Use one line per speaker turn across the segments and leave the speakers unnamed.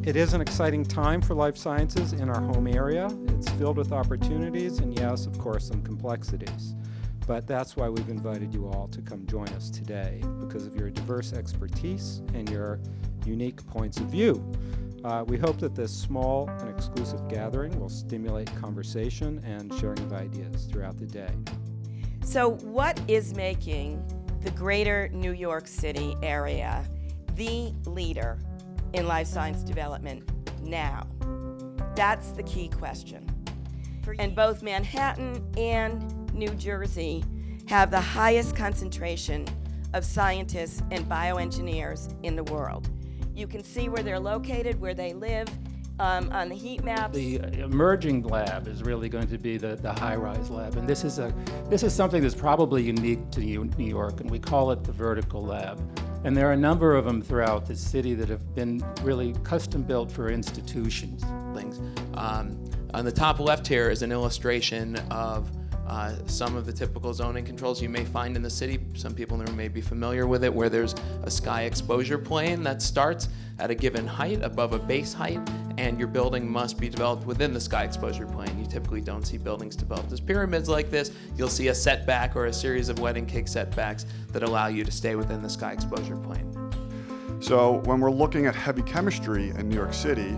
It is an exciting time for life sciences in our home area. It's filled with opportunities and, yes, of course, some complexities. But that's why we've invited you all to come join us today, because of your diverse expertise and your unique points of view. We hope that this small and exclusive gathering will stimulate conversation and sharing of ideas throughout the day.
So what is making the greater New York City area the leader in life science development now? That's the key question. And both Manhattan and New Jersey have the highest concentration of scientists and bioengineers in the world. You can see where they're located, where they live, on the heat maps.
The emerging lab is really going to be the high-rise lab, and this is something that's probably unique to New York, and we call it the vertical lab. And there are a number of them throughout the city that have been really custom-built for institutions.
On the top left here is an illustration of some of the typical zoning controls you may find in the city. Some people in the room may be familiar with it, where there's a sky exposure plane that starts at a given height above a base height, and your building must be developed within the sky exposure plane. You typically don't see buildings developed as pyramids like this. You'll see a setback or a series of wedding cake setbacks that allow you to stay within the sky exposure plane.
So when we're looking at heavy chemistry in New York City,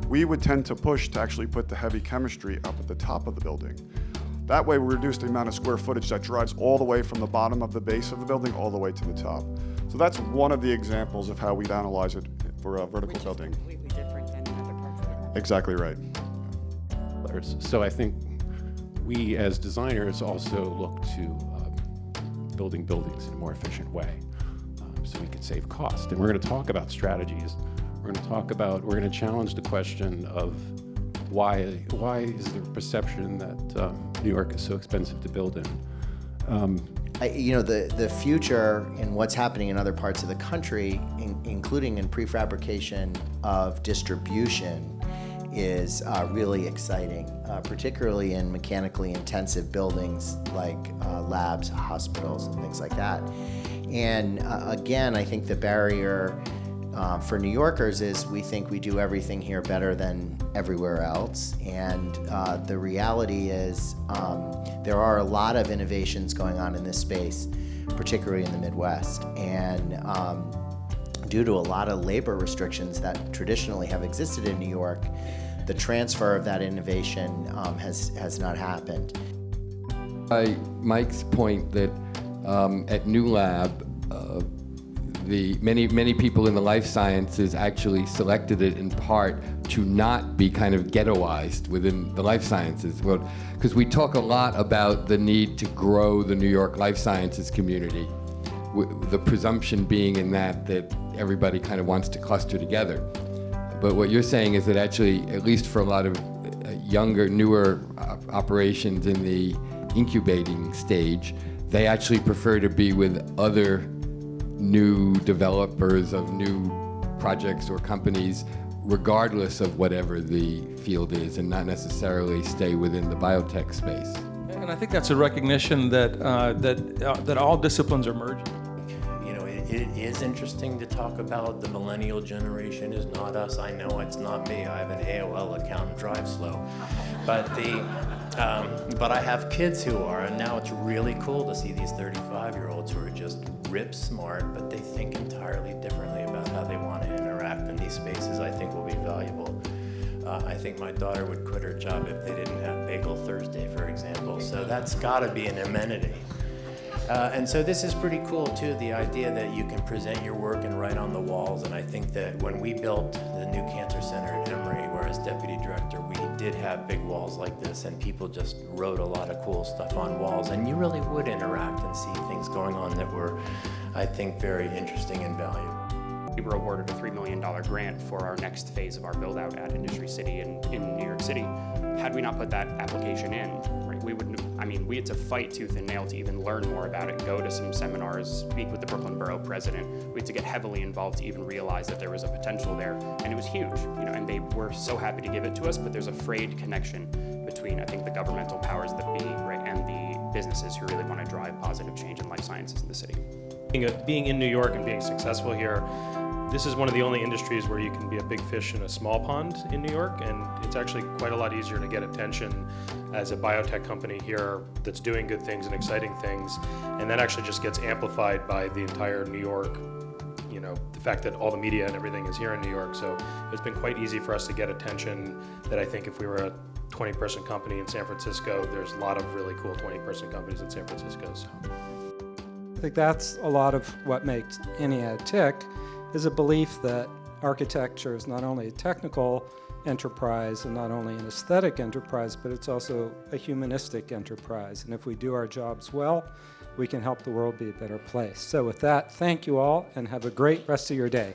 we would tend to push to actually put the heavy chemistry up at the top of the building. That way we reduce the amount of square footage that drives all the way from the bottom of the base of the building all the way to the top. So that's one of the examples of how we'd analyze it for a vertical building.
Which is completely different than other parts of the country.
Exactly right.
So I think we as designers also look to building buildings in a more efficient way so we can save cost. And we're going to talk about strategies. We're going to challenge the question of why is there a perception that New York is so expensive to build in?
The future in what's happening in other parts of the country, including in prefabrication of distribution, is really exciting, particularly in mechanically intensive buildings like labs, hospitals, and things like that. And again, I think the barrier for New Yorkers is we think we do everything here better than everywhere else, and the reality is there are a lot of innovations going on in this space, particularly in the Midwest, and due to a lot of labor restrictions that traditionally have existed in New York, the transfer of that innovation has not happened.
By Mike's point that at New Lab, the many people in the life sciences actually selected it in part to not be kind of ghettoized within the life sciences. Well, because we talk a lot about the need to grow the New York life sciences community, the presumption being in that everybody kind of wants to cluster together. But what you're saying is that actually, at least for a lot of younger, newer operations in the incubating stage, they actually prefer to be with other new developers of new projects or companies, regardless of whatever the field is, and not necessarily stay within the biotech space.
And I think that's a recognition that all disciplines are merging.
You know, it is interesting to talk about the millennial generation is not us. I know it's not me. I have an AOL account and drive slow, but I have kids who are, and now it's really cool to see these 35-year-olds who are just rip smart, but they think entirely differently about how they want to interact in these spaces. I think will be valuable. I think my daughter would quit her job if they didn't have Bagel Thursday, for example. So that's got to be an amenity. And so this is pretty cool too, the idea that you can present your work and write on the walls. And I think that when we built the new cancer center at Emory, where as deputy director, we did have big walls like this, and people just wrote a lot of cool stuff on walls, and you really would interact and see things going on that were, I think, very interesting and valuable.
We were awarded a $3 million grant for our next phase of our build-out at Industry City in New York City. Had we not put that application in, right, we had to fight tooth and nail to even learn more about it, go to some seminars, speak with the Brooklyn Borough president. We had to get heavily involved to even realize that there was a potential there, and it was huge, and they were so happy to give it to us, but there's a frayed connection between, I think, the governmental powers that be, right, and the businesses who really want to drive positive change in life sciences in the city.
Being in New York and being successful here,
this is one of the only industries where you can be a big fish in a small pond in New York, and it's actually quite a lot easier to get attention as a biotech company here that's doing good things and exciting things, and that actually just gets amplified by the entire New York, you know, the fact that all the media and everything is here in New York. So it's been quite easy for us to get attention that I think if we were a 20-person company in San Francisco, there's a lot of really cool 20-person companies in San Francisco. So
I think that's a lot of what makes Ennead tick, is a belief that architecture is not only a technical enterprise and not only an aesthetic enterprise, but it's also a humanistic enterprise. And if we do our jobs well, we can help the world be a better place. So with that, thank you all and have a great rest of your day.